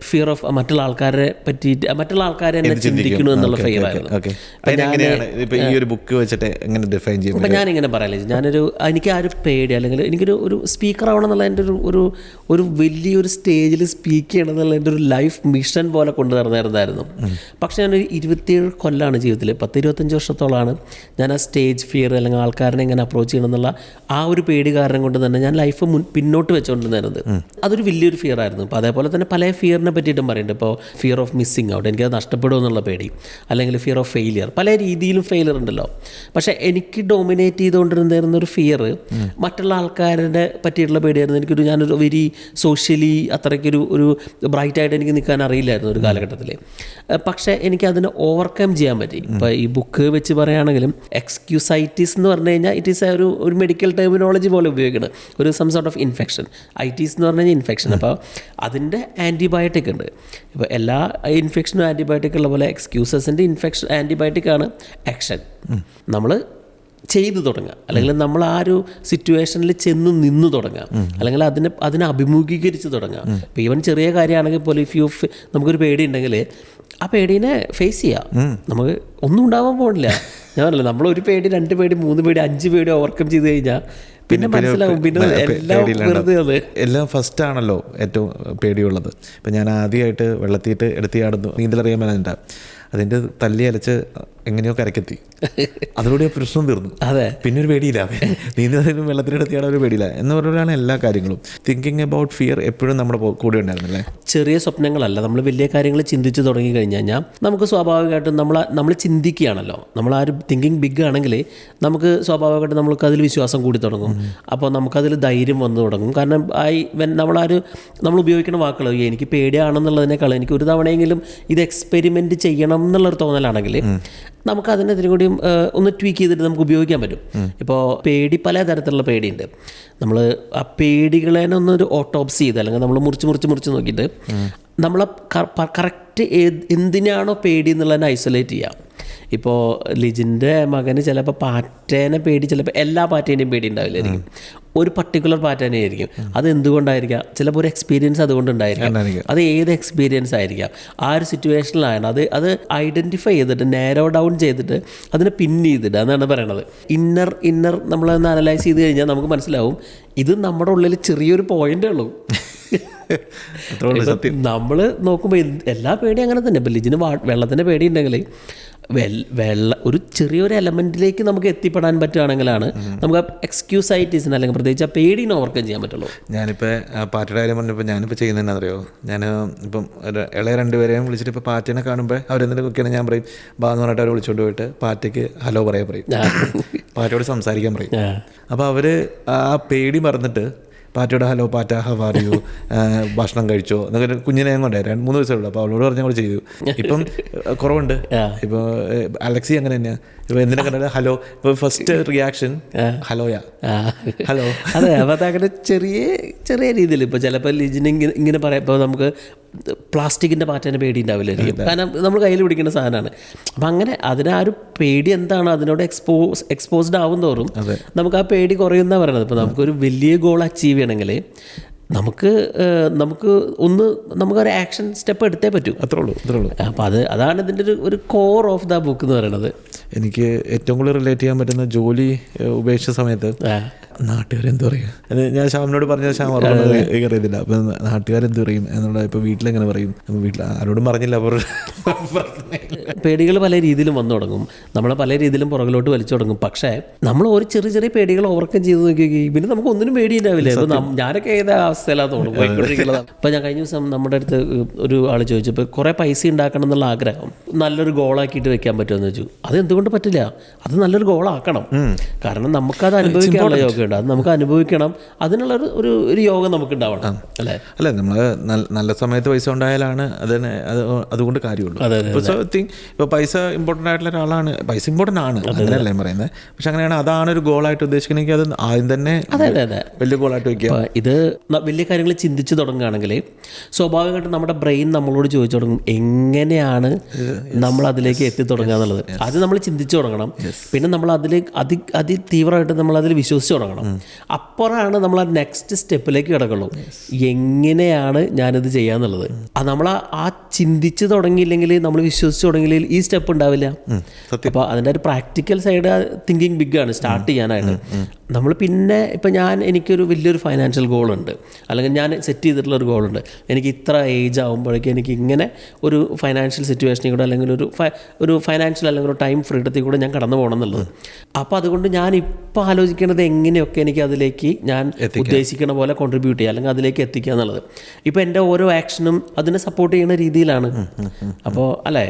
ഫിയർ ഓഫ് മറ്റുള്ള ആൾക്കാരെ പറ്റിയിട്ട്, മറ്റുള്ള ആൾക്കാരെ എന്നെ ചിന്തിക്കുന്നു എന്നുള്ള ഫിയർ ആയിരുന്നു. ഇപ്പം ഞാനിങ്ങനെ പറയല്ലേ, എനിക്ക് ആ ഒരു പേടി, അല്ലെങ്കിൽ എനിക്കൊരു സ്പീക്കർ ആവണം എന്നുള്ള എൻ്റെ ഒരു വലിയൊരു സ്റ്റേജിൽ സ്പീക്ക് ചെയ്യണം എന്നുള്ള എൻ്റെ ഒരു ലൈഫ് മിഷൻ പോലെ കൊണ്ടുവരുന്നതായിരുന്നു. പക്ഷെ ഞാനൊരു 27 കൊല്ലമാണ് ജീവിതത്തിൽ, 10-25 വർഷത്തോളമാണ് ഞാൻ ആ സ്റ്റേജ് ഫിയർ അല്ലെങ്കിൽ ആൾക്കാരെ എങ്ങനെ അപ്രോച്ച് ചെയ്യണം എന്നുള്ള ആ ഒരു പേടി കാരണം കൊണ്ട് തന്നെ ഞാൻ ലൈഫ് പിന്നോട്ട് വെച്ചുകൊണ്ടിരുന്നത്. അതൊരു വലിയൊരു ഫിയർ ആയിരുന്നു. അപ്പോൾ അതേപോലെ തന്നെ പല ഫിയറിനെ പറ്റിയിട്ടും പറയുന്നുണ്ട്. ഇപ്പോൾ ഫിയർ ഓഫ് മിസ്സിങ് ഔട്ട്, എനിക്കത് നഷ്ടപ്പെടുമോ എന്നുള്ള പേടി, അല്ലെങ്കിൽ ഫിയർ ഓഫ് ഫെയിലിയർ. പല രീതിയിലും ഫെയിലിയർ ഉണ്ടല്ലോ. പക്ഷേ എനിക്ക് ഡോമിനേറ്റ് ചെയ്തുകൊണ്ടിരുന്ന ഒരു ഫിയർ മറ്റുള്ള ആൾക്കാരുടെ പറ്റിയിട്ടുള്ള പേടിയായിരുന്നു. ഞാനൊരു വെരി സോഷ്യലി അത്രയ്ക്കൊരു ബ്രൈറ്റായിട്ട് എനിക്ക് നിൽക്കാൻ അറിയില്ലായിരുന്നു ഒരു കാലഘട്ടത്തിൽ. പക്ഷേ എനിക്കതിനെ ഓവർകം ചെയ്യാൻ പറ്റി. ഇപ്പോൾ ഈ ബുക്ക് വെച്ച് പറയുകയാണെങ്കിലും എക്സ്ക്യൂസൈറ്റിസ് എന്ന് പറഞ്ഞു കഴിഞ്ഞാൽ ഇറ്റ് ഈസ് ഒരു മെഡിക്കൽ ടെർമിനോളജി പോലെ ഉപയോഗിക്കുന്നത്, ഒരു some sort of infection. ITs എന്ന് പറഞ്ഞു കഴിഞ്ഞാൽ ഇൻഫെക്ഷൻ. അപ്പോൾ അതിൻ്റെ ആൻറ്റിബയോട്ടിക് ഉണ്ട്. ഇപ്പോൾ എല്ലാ ഇൻഫെക്ഷനും ആൻറ്റിബയോട്ടിക് ഉള്ള പോലെ എക്സ്ക്യൂസസിൻ്റെ ആൻറ്റിബയോട്ടിക് ആണ് ആക്ഷൻ. നമ്മൾ ചെയ്തു തുടങ്ങുക, അല്ലെങ്കിൽ നമ്മൾ ആ ഒരു സിറ്റുവേഷനിൽ ചെന്ന് നിന്ന് തുടങ്ങുക, അല്ലെങ്കിൽ അതിനെ അഭിമുഖീകരിച്ച് തുടങ്ങുക. ഇപ്പോൾ ഈവൻ ചെറിയ കാര്യമാണെങ്കിൽ പോലും നമുക്കൊരു പേടി ഉണ്ടെങ്കിൽ ആ പേടീനെ ഫേസ് ചെയ്യാം. നമുക്ക് ഒന്നും ഉണ്ടാവാൻ പോകണില്ല. ഞാൻ പറഞ്ഞില്ല, നമ്മളൊരു പേടി, 2 പേടി, 3 പേടി, 5 പേടി ഓവർകം ചെയ്ത് കഴിഞ്ഞാൽ പിന്നെ മനസ്സിലാവും, പിന്നെ എല്ലാം ഫസ്റ്റ് ആണല്ലോ ഏറ്റവും പേടിയുള്ളത്. ഇപ്പം ഞാൻ ആദ്യമായിട്ട് വെള്ളത്തിയിട്ട് എടുത്തിയാടുന്നു, നീന്തലറിയാൻ മേലാ, അതിൻ്റെ തല്ലി അലച്ച് എങ്ങനെയോ കരക്കെത്തി, അതിലൂടെ പ്രശ്നം തീർന്നു. അതെ, പിന്നെ ഒരു പേടിയില്ല, നീന്തലും വെള്ളത്തിനെടുത്തിയാടാൻ ഒരു പേടിയില്ല എന്ന് പറയുന്നതാണ് എല്ലാ കാര്യങ്ങളും. തിങ്കിങ് അബൌട്ട് ഫിയർ എപ്പോഴും നമ്മുടെ കൂടെ ഉണ്ടായിരുന്നല്ലേ. ചെറിയ സ്വപ്നങ്ങളല്ല, നമ്മൾ വലിയ കാര്യങ്ങൾ ചിന്തിച്ച് തുടങ്ങി കഴിഞ്ഞാൽ നമുക്ക് സ്വാഭാവികമായിട്ടും നമ്മൾ ചിന്തിക്കുകയാണല്ലോ. നമ്മൾ ആ ഒരു തിങ്കിങ് ബിഗ് ആണെങ്കിൽ നമുക്ക് സ്വാഭാവികമായിട്ടും നമുക്ക് അതിൽ വിശ്വാസം കൂടി തുടങ്ങും. അപ്പോൾ നമുക്കതിൽ ധൈര്യം വന്നു തുടങ്ങും. കാരണം നമ്മൾ ഉപയോഗിക്കുന്ന വാക്കുകൾ, എനിക്ക് പേടിയാണെന്നുള്ളതിനേക്കാൾ എനിക്ക് ഒരു തവണയെങ്കിലും ഇത് എക്സ്പെരിമെൻറ്റ് ചെയ്യണം എന്നുള്ളൊരു തോന്നലാണെങ്കിൽ നമുക്ക് അതിനെതിരെ കൂടിയും ഒന്ന് ട്വീക്ക് ചെയ്തിട്ട് നമുക്ക് ഉപയോഗിക്കാൻ പറ്റും. ഇപ്പോൾ പേടി, പല തരത്തിലുള്ള പേടിയുണ്ട്. നമ്മൾ ആ പേടികളെ ഒന്നൊരു ഓട്ടോപ്സി ചെയ്ത്, അല്ലെങ്കിൽ നമ്മൾ മുറിച്ച് നോക്കിയിട്ട് നമ്മളെ കറക്റ്റ് എന്തിനാണോ പേടി എന്നുള്ളതിനെ ഐസൊലേറ്റ് ചെയ്യാം. ഇപ്പോൾ ലിജിൻ്റെ മകന് ചിലപ്പോൾ പാറ്റേനെ പേടി, ചിലപ്പോൾ എല്ലാ പാറ്റേനെയും പേടി ഉണ്ടാവില്ലായിരിക്കും, ഒരു പർട്ടിക്കുലർ പാറ്റേനെ ആയിരിക്കും. അത് എന്തുകൊണ്ടായിരിക്കാം? ചിലപ്പോൾ ഒരു എക്സ്പീരിയൻസ് അതുകൊണ്ടുണ്ടായിരിക്കാം. അത് ഏത് എക്സ്പീരിയൻസ് ആയിരിക്കാം, ആ ഒരു സിറ്റുവേഷനിലാണ് അത് ഐഡൻറ്റിഫൈ ചെയ്തിട്ട് നാരോ ഡൗൺ ചെയ്തിട്ട് അതിനെ പിൻ ചെയ്തിട്ട്, അതാണ് പറയണത്. ഇന്നർ നമ്മളൊന്ന് അനലൈസ് ചെയ്ത് കഴിഞ്ഞാൽ നമുക്ക് മനസ്സിലാവും ഇത് നമ്മുടെ ഉള്ളിൽ ചെറിയൊരു പോയിൻ്റേ ഉള്ളൂ. നമ്മൾ നോക്കുമ്പോൾ എല്ലാ പേടിയും അങ്ങനെ തന്നെ. ഇപ്പം ലിജിന് വെള്ളത്തിൻ്റെ പേടി ഉണ്ടെങ്കിൽ ഒരു ചെറിയൊരു എലമെൻറ്റിലേക്ക് നമുക്ക് എത്തിപ്പെടാൻ പറ്റുകയാണെങ്കിലാണ് നമുക്ക് എക്സ്ക്യൂസൈറ്റീസിന്, അല്ലെങ്കിൽ പ്രത്യേകിച്ച് ആ പേടീനെ ഓവർകം ചെയ്യാൻ പറ്റുള്ളൂ. ഞാനിപ്പോൾ പാറ്റയുടെ കാര്യം പറഞ്ഞപ്പോൾ ഞാനിപ്പോൾ ചെയ്യുന്നതെന്ന് അറിയോ, ഞാൻ ഇപ്പം ഇളയ 2 പേരെയും വിളിച്ചിട്ട് ഇപ്പോൾ പാറ്റേനെ കാണുമ്പോൾ അവരെന്തെങ്കിലും ഒക്കെയാണ് ഞാൻ പറയും, ബാ എന്ന് പറഞ്ഞിട്ട് അവർ വിളിച്ചുകൊണ്ട് പോയിട്ട് പാറ്റയ്ക്ക് ഹലോ പറയാൻ പറയും, പാറ്റയോട് സംസാരിക്കാൻ പറയും. അപ്പോൾ അവർ ആ പേടി മറന്നിട്ട് പാറ്റയോട് ഹലോ പാറ്റ ഹൗ ആർ യു, ഭക്ഷണം കഴിച്ചോ എന്നൊക്കെ കുഞ്ഞിനെ കൊണ്ടേ 2-3 വയസ്സുള്ളൂ. അപ്പോൾ അവളോട് പറഞ്ഞാൽ അവൾ ചെയ്തു. ഇപ്പം കുറവുണ്ട്. ഇപ്പോൾ അലക്സി അങ്ങനെ തന്നെയാണ്. ഇപ്പോൾ എന്തിനാ കണ്ടത് ഹലോ, ഇപ്പോൾ ഫസ്റ്റ് റിയാക്ഷൻ ഹലോയാ, ഹലോ. അതെ, അപ്പോൾ അതങ്ങനെ ചെറിയ രീതിയിൽ ഇപ്പോൾ ചിലപ്പോൾ ലിജിന് ഇങ്ങനെ പറയാം. ഇപ്പോൾ നമുക്ക് പ്ലാസ്റ്റിക്കിൻ്റെ പാറ്റേനെ പേടി ഉണ്ടാവില്ലായിരിക്കും, കാരണം നമ്മൾ കയ്യിൽ പിടിക്കുന്ന സാധനമാണ്. അപ്പം അങ്ങനെ ആ ഒരു പേടി എന്താണ്, അതിനോട് എക്സ്പോസ്ഡ് ആവും തോറും നമുക്ക് ആ പേടി കുറയുന്ന പറയണത്. ഇപ്പോൾ നമുക്കൊരു വലിയ ഗോൾ അച്ചീവ് ചെയ്യണമെങ്കിൽ നമുക്കൊരു ആക്ഷൻ സ്റ്റെപ്പ് എടുത്തേ പറ്റൂ. അത്രേ ഉള്ളൂ. അപ്പോൾ അതാണ് ഇതിൻ്റെ ഒരു കോർ ഓഫ് ദ ബുക്ക് എന്ന് പറയുന്നത്. എനിക്ക് ഏറ്റവും കൂടുതൽ റിലേറ്റ് ചെയ്യാൻ പറ്റുന്ന, ജോലി ഉപേക്ഷിച്ച സമയത്ത് നാട്ടുകാരെന്ത് പറയും, അത് ഞാൻ ശ്യാമിനോട് പറഞ്ഞ ശ്യാം അറിയത്തില്ല. അപ്പം നാട്ടുകാരെന്ത് പറയും എന്നുള്ള, ഇപ്പോൾ വീട്ടിലെങ്ങനെ പറയും, വീട്ടിൽ ആരോടും പറഞ്ഞില്ല. അപ്പോൾ പേടികൾ പല രീതിയിലും വന്നു തുടങ്ങും, നമ്മളെ പല രീതിയിലും പുറകിലോട്ട് വലിച്ചു തുടങ്ങും. പക്ഷേ നമ്മൾ ഒരു ചെറിയ പേടികൾ ഓവർകം ചെയ്ത് നോക്കി പിന്നെ നമുക്ക് ഒന്നിനും പേടിയുണ്ടാവില്ല. ഇപ്പോൾ ഞാനൊക്കെ ഏത് അവസ്ഥയിലാണ് തോന്നുന്നു. അപ്പോൾ ഞാൻ കഴിഞ്ഞ ദിവസം നമ്മുടെ അടുത്ത് ഒരു ആൾ ചോദിച്ചപ്പോൾ കുറേ പൈസ ഉണ്ടാക്കണം എന്നുള്ള ആഗ്രഹം നല്ലൊരു ഗോളാക്കിയിട്ട് വെക്കാൻ പറ്റുമെന്ന് ചോദിച്ചു. അത് എന്തുകൊണ്ട് പറ്റില്ല? അത് നല്ലൊരു ഗോളാക്കണം. കാരണം നമുക്കത് അനുഭവിക്കാനുള്ള യോഗമുണ്ട്, അത് നമുക്ക് അനുഭവിക്കണം. അതിനുള്ള ഒരു യോഗം നമുക്ക് ഉണ്ടാവണം, അല്ലേ? നമ്മൾ നല്ല സമയത്ത് പൈസ ഉണ്ടായാലാണ് അതുകൊണ്ട് കാര്യമുള്ളൂ. ഇപ്പോൾ പൈസ ഇമ്പോർട്ടൻ്റ് ആയിട്ടുള്ള ഒരാളാണ്, പൈസ ഇമ്പോർട്ടൻ്റ് ആണ്, അങ്ങനെയല്ലേ പറയുന്നത്. പക്ഷെ അങ്ങനെയാണ്, അതാണ് ഒരു ഗോളായിട്ട് ഉദ്ദേശിക്കണമെങ്കിൽ അത് ആദ്യം തന്നെ വലിയ ഗോളായിട്ട് വയ്ക്കുക. ഇത് വലിയ കാര്യങ്ങൾ ചിന്തിച്ച് തുടങ്ങുകയാണെങ്കിൽ സ്വാഭാവികമായിട്ടും നമ്മുടെ ബ്രെയിൻ നമ്മളോട് ചോദിച്ചു തുടങ്ങും എങ്ങനെയാണ് നമ്മൾ അതിലേക്ക് എത്തിത്തുടങ്ങുക എന്നുള്ളത്. അത് നമ്മൾ ചിന്തിച്ചു തുടങ്ങണം. പിന്നെ നമ്മൾ തീവ്രമായിട്ട് നമ്മൾ അതിൽ വിശ്വസിച്ച് തുടങ്ങണം. അപ്പോഴാണ് നമ്മൾ ആ നെക്സ്റ്റ് സ്റ്റെപ്പിലേക്ക് കിടക്കുള്ളൂ. എങ്ങനെയാണ് ഞാനിത് ചെയ്യാന്നുള്ളത്. നമ്മൾ ആ ചിന്തിച്ച് തുടങ്ങിയില്ലെങ്കിൽ, നമ്മൾ വിശ്വസിച്ച് തുടങ്ങിയില്ലെങ്കിൽ ഈ സ്റ്റെപ്പ് ഉണ്ടാവില്ല. അപ്പോൾ അതിൻ്റെ ഒരു പ്രാക്ടിക്കൽ സൈഡ് തിങ്കിങ് ബിഗ് ആണ് സ്റ്റാർട്ട് ചെയ്യാനായിട്ട്. നമ്മൾ പിന്നെ ഇപ്പം എനിക്കൊരു വലിയൊരു ഫൈനാൻഷ്യൽ ഗോളുണ്ട്, അല്ലെങ്കിൽ ഞാൻ സെറ്റ് ചെയ്തിട്ടുള്ളൊരു ഗോളുണ്ട്. എനിക്ക് ഇത്ര ഏജ് ആകുമ്പോഴേക്കും എനിക്ക് ഇങ്ങനെ ഒരു ഫൈനാൻഷ്യൽ സിറ്റുവേഷനിൽ കൂടെ, അല്ലെങ്കിൽ ഒരു ഫൈനാൻഷ്യൽ അല്ലെങ്കിൽ ഒരു ടൈം ഫ്രീഡത്തിൽ കൂടെ ഞാൻ കടന്നു പോകണം എന്നുള്ളത്. അപ്പോൾ അതുകൊണ്ട് ഞാൻ ഇപ്പോൾ ആലോചിക്കുന്നത് എങ്ങനെയൊക്കെ എനിക്ക് അതിലേക്ക് ഞാൻ ഉദ്ദേശിക്കുന്ന പോലെ കോൺട്രിബ്യൂട്ട് ചെയ്യുക, അല്ലെങ്കിൽ അതിലേക്ക് എത്തിക്കുക എന്നുള്ളത്. ഇപ്പോൾ എൻ്റെ ഓരോ ആക്ഷനും അതിനെ സപ്പോർട്ട് ചെയ്യുന്ന രീതിയിലാണ്. അപ്പോൾ അല്ലേ,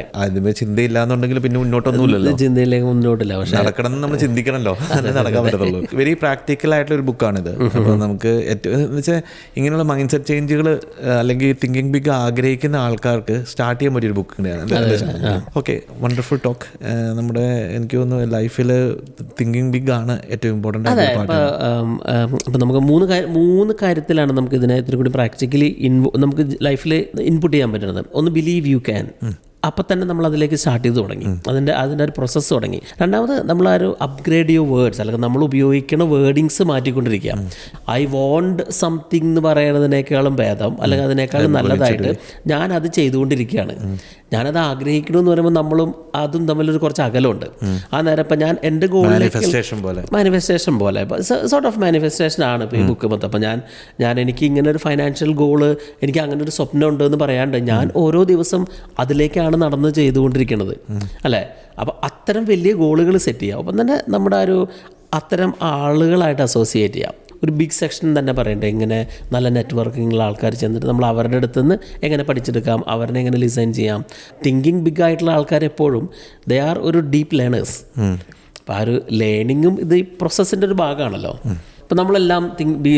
ചിന്തയില്ല എന്നുണ്ടെങ്കിൽ പിന്നെ മുന്നോട്ടൊന്നുമില്ലല്ലോ, ചിന്തയിലേക്ക് മുന്നോട്ടില്ല. പക്ഷേ നടക്കണം എന്ന് നമ്മൾ ചിന്തിക്കണമല്ലോ, നടക്കാൻ പറ്റത്തുള്ളൂ. വെരി പ്രാക്ടിക്കൽ ആയിട്ടുള്ള ഒരു ബുക്കാണിത്. അപ്പോൾ നമുക്ക് ഏറ്റവും എന്ന് വെച്ചാൽ ഇങ്ങനെയുള്ള മൈൻഡ് സെറ്റ് ചേഞ്ചുകൾ അല്ലെങ്കിൽ തിങ്കിങ് ബിഗ് ആഗ്രഹിക്കുന്ന ആൾക്കാർക്ക് സ്റ്റാർട്ട് ചെയ്യാൻ പറ്റിയൊരു ബുക്ക് തന്നെയാണ്. Okay, wonderful talk. നമ്മുടെ എനിക്ക് തോന്നുന്നു ലൈഫിൽ തിങ്കിങ് ബിഗ് ആണ് ഏറ്റവും ഇമ്പോർട്ടൻ്റ് ആയിട്ടുള്ള പാർട്ട്. അപ്പോൾ നമുക്ക് മൂന്ന് കാര്യത്തിലാണ് നമുക്ക് ഇതിനെ ഇത്തിരി കൂടി പ്രാക്ടിക്കലി നമുക്ക് ലൈഫിൽ ഇൻപുട്ട് ചെയ്യാൻ പറ്റുന്നത്. ഒന്ന്, ബിലീവ് യു ക്യാൻ. അപ്പം തന്നെ നമ്മൾ അതിലേക്ക് സ്റ്റാർട്ട് ചെയ്ത് തുടങ്ങി, അതിൻ്റെ ഒരു പ്രോസസ്സ് തുടങ്ങി. രണ്ടാമത് നമ്മൾ ആ ഒരു അപ്ഗ്രേഡ് യുവർ വേർഡ്സ്, അല്ലെങ്കിൽ നമ്മൾ ഉപയോഗിക്കുന്ന വേർഡിങ്സ് മാറ്റിക്കൊണ്ടിരിക്കുക. ഐ വോണ്ട് സംതിങ് എന്ന് പറയുന്നതിനേക്കാളും ഭേദം, അല്ലെങ്കിൽ അതിനേക്കാളും നല്ലതായിട്ട് ഞാനത് ചെയ്തുകൊണ്ടിരിക്കുകയാണ്. ഞാനത് ആഗ്രഹിക്കണമെന്ന് പറയുമ്പോൾ നമ്മളും അതും തമ്മിലൊരു കുറച്ച് അകലമുണ്ട്. ആ നേരം ഇപ്പം ഞാൻ എൻ്റെ ഗോളിലേക്ക് മാനിഫെസ്റ്റേഷൻ പോലെ സോർട്ട് ഓഫ് മാനിഫെസ്റ്റേഷൻ ആണ് ഇപ്പോൾ ഈ ബുക്ക് മൊത്തം. അപ്പം ഞാൻ എനിക്ക് ഇങ്ങനെ ഒരു ഫൈനാൻഷ്യൽ ഗോള്, എനിക്ക് അങ്ങനെ ഒരു സ്വപ്നം ഉണ്ടെന്ന് പറയാണ്ട് ഞാൻ ഓരോ ദിവസം അതിലേക്കാണ് നടന്ന് ചെയ്തുകൊണ്ടിരിക്കുന്നത്, അല്ലേ? അപ്പോൾ അത്തരം വലിയ ഗോളുകൾ സെറ്റ് ചെയ്യാം. അപ്പം തന്നെ നമ്മുടെ ഒരു അത്തരം ആളുകളായിട്ട് അസോസിയേറ്റ് ചെയ്യാം. ഒരു ബിഗ് സെക്ഷൻ തന്നെ പറയണ്ടേ, ഇങ്ങനെ നല്ല നെറ്റ്വർക്കിങ്ങുള്ള ആൾക്കാർ ചെന്നിട്ട് നമ്മൾ അവരുടെ അടുത്ത് നിന്ന് എങ്ങനെ പഠിച്ചെടുക്കാം, അവരെ എങ്ങനെ ഡിസൈൻ ചെയ്യാം. തിങ്കിങ് ബിഗ് ആയിട്ടുള്ള ആൾക്കാർ എപ്പോഴും ദേ ആർ ഒരു ഡീപ്പ് ലേണേഴ്സ്. അപ്പോൾ ആ ഒരു ലേണിങ്ങും ഇത് ഈ പ്രോസസ്സിൻ്റെ ഒരു ഭാഗമാണല്ലോ. ഇപ്പോൾ നമ്മളെല്ലാം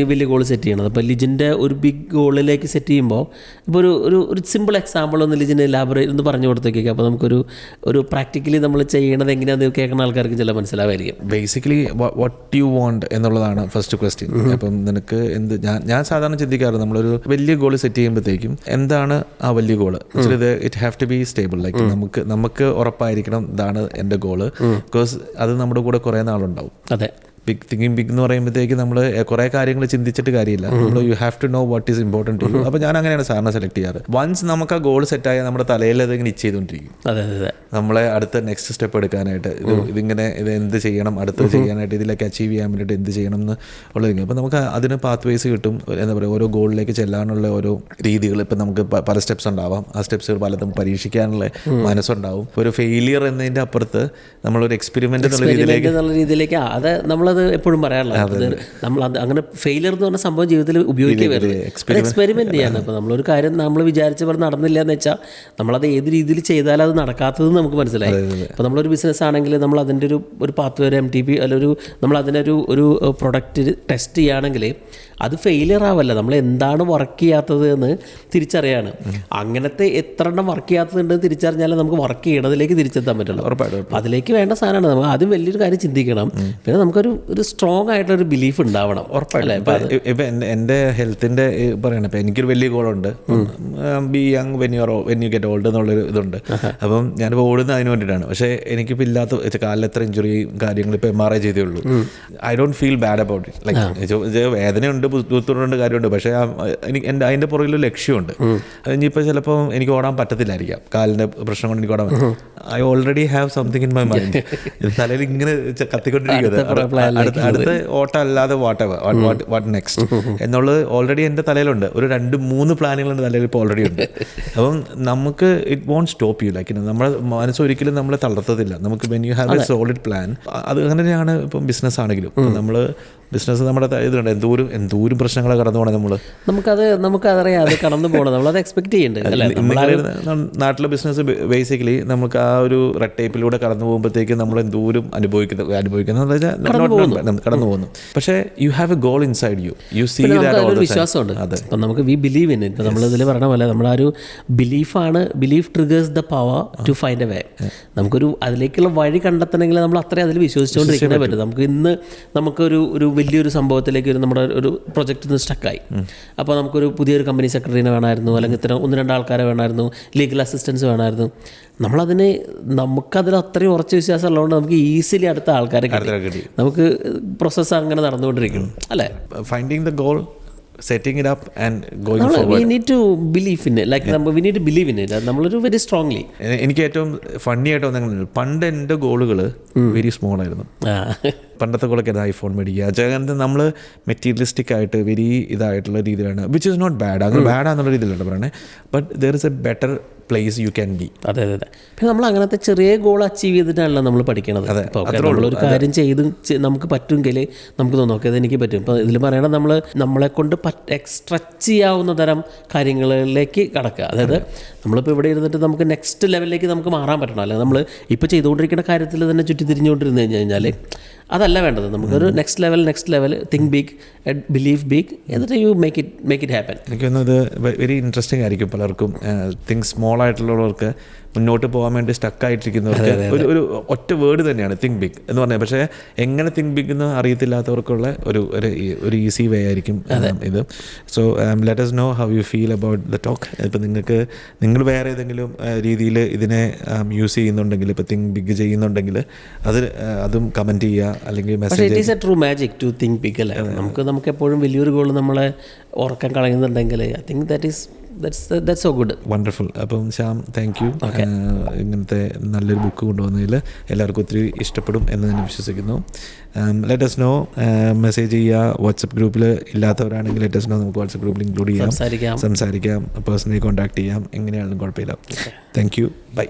വലിയ ഗോൾ സെറ്റ് ചെയ്യണത്. അപ്പോൾ ലിജിൻ്റെ ഒരു ബിഗ് ഗോളിലേക്ക് സെറ്റ് ചെയ്യുമ്പോൾ ഇപ്പോൾ ഒരു സിമ്പിൾ എക്സാമ്പിൾ ഒന്ന് ലിജിന് എലാബറേറ്റ് ഒന്ന് പറഞ്ഞു കൊടുത്തേക്ക്. അപ്പോൾ നമുക്കൊരു പ്രാക്ടിക്കലി നമ്മൾ ചെയ്യണത് എങ്ങനെയാണെന്ന് കേൾക്കുന്ന ആൾക്കാർക്ക് ചില മനസ്സിലാവായിരിക്കും. ബേസിക്കലി വാട്ട് യു വാണ്ട് എന്നുള്ളതാണ് ഫസ്റ്റ് ക്വസ്റ്റ്യൻ. അപ്പം നിനക്ക് എന്ത്, ഞാൻ സാധാരണ ചിന്തിക്കാറ് നമ്മളൊരു വലിയ ഗോൾ സെറ്റ് ചെയ്യുമ്പോഴത്തേക്കും എന്താണ് ആ വലിയ goal, it have to be stable. Like നമുക്ക് ഉറപ്പായിരിക്കണം ഇതാണ് എൻ്റെ ഗോള്. ബിക്കോസ് അത് നമ്മുടെ കൂടെ കുറേ നാളുണ്ടാവും. അതെ, തിങ്കിങ് ബിഗ് എന്ന് പറയുമ്പോഴത്തേക്ക് നമ്മൾ കുറേ കാര്യങ്ങൾ ചിന്തിച്ചിട്ട് കാര്യമില്ല. നമ്മൾ you have to know what is important to you. അപ്പോൾ ഞാൻ അങ്ങനെയാണ് സാറിനെ സെലക്ട് ചെയ്യാറ്. വൺസ് നമുക്ക് ആ ഗോൾ സെറ്റായാൽ നമ്മുടെ തലയിൽ അതിങ്ങനെ ഇച്ച് ചെയ്തുകൊണ്ടിരിക്കും. അതെ അതെ, നമ്മളെ അടുത്ത നെക്സ്റ്റ് സ്റ്റെപ്പ് എടുക്കാനായിട്ട് ഇത് എന്ത് ചെയ്യണം, അടുത്ത് ചെയ്യാനായിട്ട്, ഇതിലേക്ക് അച്ചീവ് ചെയ്യാൻ വേണ്ടിയിട്ട് എന്ത് ചെയ്യണം എന്ന് ഉള്ളതിരിക്കും. അപ്പോൾ നമുക്ക് അതിന് പാത്ത് വേസ് കിട്ടും. എന്താ പറയുക, ഓരോ ഗോളിലേക്ക് ചെല്ലാനുള്ള ഓരോ രീതികൾ. ഇപ്പം നമുക്ക് പല സ്റ്റെപ്സ് ഉണ്ടാവാം. ആ സ്റ്റെപ്സുകൾ പലതും പരീക്ഷിക്കാനുള്ള മനസ്സുണ്ടാവും. ഒരു ഫെയിലിയർ എന്നതിൻ്റെ അപ്പുറത്ത് നമ്മളൊരു എക്സ്പെരിമെൻ്റ് എന്നുള്ള രീതിയിലേക്ക് അത് നമ്മളത് എപ്പോഴും പറയാറുള്ളത്. നമ്മൾ അങ്ങനെ ഫെയിലിയർ എന്ന് പറഞ്ഞ സംഭവം ജീവിതത്തിൽ ഉപയോഗിക്കുക വരുന്നത് എക്സ്പെരിമെന്റ് ചെയ്യാണ്. ഇപ്പോൾ നമ്മളൊരു കാര്യം നമ്മൾ വിചാരിച്ച പോലെ നടന്നില്ല എന്ന് വെച്ചാൽ നമ്മളത് ഏത് രീതിയിൽ ചെയ്താലും അത് നടക്കാത്തത് നമുക്ക് മനസ്സിലായി. ഇപ്പോൾ നമ്മളൊരു ബിസിനസ് ആണെങ്കിൽ നമ്മൾ അതിൻ്റെ ഒരു പാത്ത് വരെ MTP അല്ലെങ്കിൽ നമ്മൾ അതിനൊരു പ്രൊഡക്റ്റ് ടെസ്റ്റ് ചെയ്യുകയാണെങ്കിൽ അത് ഫെയിലിയർ ആവല്ല, നമ്മൾ എന്താണ് വർക്ക് ചെയ്യാത്തത് എന്ന് തിരിച്ചറിയാണ്. അങ്ങനത്തെ എത്ര എണ്ണം വർക്ക് ചെയ്യാത്തതുണ്ടെന്ന് തിരിച്ചറിഞ്ഞാൽ നമുക്ക് വർക്ക് ചെയ്യണതിലേക്ക് തിരിച്ചെത്താൻ പറ്റുള്ളൂ. അതിലേക്ക് വേണ്ട സാധനമാണ്. നമുക്ക് ആദ്യം വലിയൊരു കാര്യം ചിന്തിക്കണം, പിന്നെ നമുക്കൊരു സ്ട്രോങ് ആയിട്ടുള്ളൊരു ബിലീഫ് ഉണ്ടാവണം. ഉറപ്പായിട്ടും. ഇപ്പം എൻ്റെ ഹെൽത്തിൻ്റെ പറയണം, ഇപ്പം എനിക്കൊരു വലിയ ഗോളുണ്ട്, be young when you get old എന്നുള്ളൊരു ഇതുണ്ട്. അപ്പം ഞാനിപ്പോൾ ഓടുന്നത് അതിന് വേണ്ടിയിട്ടാണ്. പക്ഷേ എനിക്കിപ്പോൾ ഇല്ലാത്ത കാലിൽ എത്ര ഇഞ്ചുറി കാര്യങ്ങൾ ഇപ്പോൾ MRI ചെയ്തേ ഉള്ളൂ. I don't feel bad about it. Like വേദനയുണ്ട്, ബുദ്ധിമുട്ടുണ്ട്, കാര്യമുണ്ട്, പക്ഷേ എനിക്ക് അതിൻ്റെ പുറകിലൊരു ലക്ഷ്യമുണ്ട്. ഇനിയിപ്പോൾ ചിലപ്പോൾ എനിക്ക് ഓടാൻ പറ്റത്തില്ലായിരിക്കാം, കാലിൻ്റെ പ്രശ്നം കൊണ്ട് എനിക്ക് ഓടാൻ. I already have something in my mind. തലയിൽ ഇങ്ങനെ കത്തിക്കൊണ്ടിരിക്കുന്നത് അടുത്ത ഓട്ടം അല്ലാതെ വാട്ട് നെക്സ്റ്റ് എന്നുള്ളത് ഓൾറെഡി എൻ്റെ തലയിലുണ്ട്. ഒരു 2-3 പ്ലാനുകൾ എൻ്റെ തലയിൽ ഇപ്പോൾ ഓൾറെഡി ഉണ്ട്. അപ്പം നമുക്ക് it won't stop you. Like നമ്മുടെ മനസ്സൊരിക്കലും നമ്മളെ തളർത്തത്തില്ല. നമുക്ക് when you have a solid plan, അത് അങ്ങനെ തന്നെയാണ് ഇപ്പം ബിസിനസ് ആണെങ്കിലും. നമ്മൾ ബിസിനസ് നമ്മുടെ ഇതുണ്ട്, എന്തോരം പ്രശ്നങ്ങളെ കടന്നു പോകണം. നമുക്കതറിയാം, അത് കടന്നു പോകണം, നമ്മളത് എക്സ്പെക്ട് ചെയ്യുന്നുണ്ട്. നാട്ടിലെ ബിസിനസ് ബേസിക്കലി നമുക്ക് ആ ഒരു റെഡ് ടേപ്പിലൂടെ കടന്നു പോകുമ്പോഴത്തേക്കും നമ്മൾ എന്തോരം അനുഭവിക്കുന്നത് കടന്നു പോകുന്നു. പക്ഷേ you have a goal inside you see that. ഒരു വിശ്വാസമുണ്ട്. അപ്പം നമുക്ക് വി ബിലീവ് ഇൻ ഇറ്റ്. ഇപ്പം നമ്മളിതിൽ പറഞ്ഞ പോലെ നമ്മുടെ ആ ഒരു belief triggers the power to find a way. നമുക്കൊരു അതിലേക്കുള്ള വഴി കണ്ടെത്തണമെങ്കിൽ നമ്മൾ അത്രയും അതിൽ വിശ്വസിച്ചുകൊണ്ടിരിക്കണേ പറ്റും. നമുക്കൊരു വലിയൊരു സംഭവത്തിലേക്ക് നമ്മുടെ ഒരു പ്രൊജക്റ്റ് സ്റ്റക്കായി. അപ്പോൾ നമുക്കൊരു പുതിയൊരു കമ്പനി സെക്രട്ടറിനെ വേണമായിരുന്നു, അല്ലെങ്കിൽ ഇത്തരം 1-2 ആൾക്കാരെ വേണമായിരുന്നു, ലീഗൽ അസിസ്റ്റൻസ് വേണമായിരുന്നു. നമുക്കതിൽ അത്രയും ഉറച്ച വിശ്വാസം ഉള്ളതുകൊണ്ട് നമുക്ക് ഈസിലി അടുത്ത ആൾക്കാരെ കിട്ടി. നമുക്ക് പ്രോസസ്സ് അങ്ങനെ നടന്നുകൊണ്ടിരിക്കണം, അല്ലേ? Finding the goal, setting it up and going forward. We need to believe in it. We need to believe in it. നമ്മളൊരു വെരി സ്ട്രോങ്ലി. എനിക്ക് ഏറ്റവും ഫണ്ണി ആയിട്ട് വന്നെങ്കിൽ പണ്ട് എൻ്റെ ഗോളുകൾ വെരി സ്മോൾ ആയിരുന്നു. പണ്ടത്തെ ഗോളൊക്കെ ഐഫോൺ മേടിക്കുക, അങ്ങനത്തെ നമ്മൾ മെറ്റീരിയലിസ്റ്റിക് ആയിട്ട് വെരി ഇതായിട്ടുള്ള രീതിയിലാണ്. വിച്ച് ഇസ് നോട്ട് ബാഡ്, അങ്ങനെ ബാഡാന്നുള്ള രീതിയിലാണ് പറയണേ. But there is A better place you can be. അതെ. പിന്നെ നമ്മൾ അങ്ങനത്തെ ചെറിയ ഗോൾ അച്ചീവ് ചെയ്തിട്ടാണല്ലോ നമ്മൾ പഠിക്കണത്. നമ്മളൊരു കാര്യം ചെയ്ത് നമുക്ക് പറ്റുമെങ്കിൽ നമുക്ക് തോന്നും ഓക്കെ അതെനിക്ക് പറ്റും. ഇപ്പോൾ ഇതിൽ പറയണത് നമ്മളെ കൊണ്ട് സ്ട്രെച്ച് ചെയ്യാവുന്ന തരം കാര്യങ്ങളിലേക്ക് കടക്കുക. അതായത് നമ്മളിപ്പോൾ ഇവിടെ ഇരുന്നിട്ട് നമുക്ക് നെക്സ്റ്റ് ലെവലിലേക്ക് നമുക്ക് മാറാൻ പറ്റണം. അല്ലെങ്കിൽ നമ്മൾ ഇപ്പോൾ ചെയ്തുകൊണ്ടിരിക്കുന്ന കാര്യത്തിൽ തന്നെ ചുറ്റി തിരിഞ്ഞുകൊണ്ടിരുന്ന് കഴിഞ്ഞാൽ അതല്ല വേണ്ടത്. നമുക്കൊരു next level think big, believe big, എന്നിട്ട് യു മേക്ക് ഇറ്റ് ഹാപ്പൻ. എനിക്ക് തോന്നുന്നത് വെരി ഇൻട്രസ്റ്റിംഗ് ആയിരിക്കും പലർക്കും. തിങ്ക് സ്മോൾ സ്മോൾ ആയിട്ടുള്ളവർക്ക് മുന്നോട്ട് പോകാൻ വേണ്ടി സ്റ്റക്കായിട്ടിരിക്കുന്നവർക്ക് ഒരു ഒറ്റ വേർഡ് തന്നെയാണ് തിങ്ക് ബിഗ് എന്ന് പറഞ്ഞാൽ. പക്ഷേ എങ്ങനെ തിങ്ക് ബിഗ് എന്ന് അറിയത്തില്ലാത്തവർക്കുള്ള ഒരു ഈസി വേ ആയിരിക്കും ഇത്. So let us know how you feel about the talk. ഇപ്പം നിങ്ങൾ വേറെ ഏതെങ്കിലും രീതിയിൽ ഇതിനെ യൂസ് ചെയ്യുന്നുണ്ടെങ്കിൽ, ഇപ്പോൾ തിങ്ക് ബിഗ് ചെയ്യുന്നുണ്ടെങ്കിൽ അതും കമൻറ്റ് ചെയ്യുക, അല്ലെങ്കിൽ പക്ഷേ it is a true magic to think big അല്ലേ. നമുക്ക് എപ്പോഴും വലിയൊരു ഗോൾ നമ്മളെ ഉറക്കം കളയുന്നുണ്ടെങ്കിൽ I think that's so good. Wonderful. അപ്പം ശ്യാം, താങ്ക് യു. ഇങ്ങനത്തെ നല്ലൊരു ബുക്ക് കൊണ്ടുവന്നതിൽ എല്ലാവർക്കും ഒത്തിരി ഇഷ്ടപ്പെടും എന്ന് ഞാൻ വിശ്വസിക്കുന്നു. ലെറ്റ് us know, മെസ്സേജ് ചെയ്യുക. വാട്സപ്പ് ഗ്രൂപ്പിൽ ഇല്ലാത്തവരാണെങ്കിൽ ലെറ്റ് us know, നമുക്ക് വാട്സപ്പ് ഗ്രൂപ്പിൽ ഇൻക്ലൂഡ് ചെയ്യാം, സംസാരിക്കാം, പേഴ്സണലി കോൺടാക്ട് ചെയ്യാം, എങ്ങനെയാണെങ്കിലും കുഴപ്പമില്ല. Thank you, by.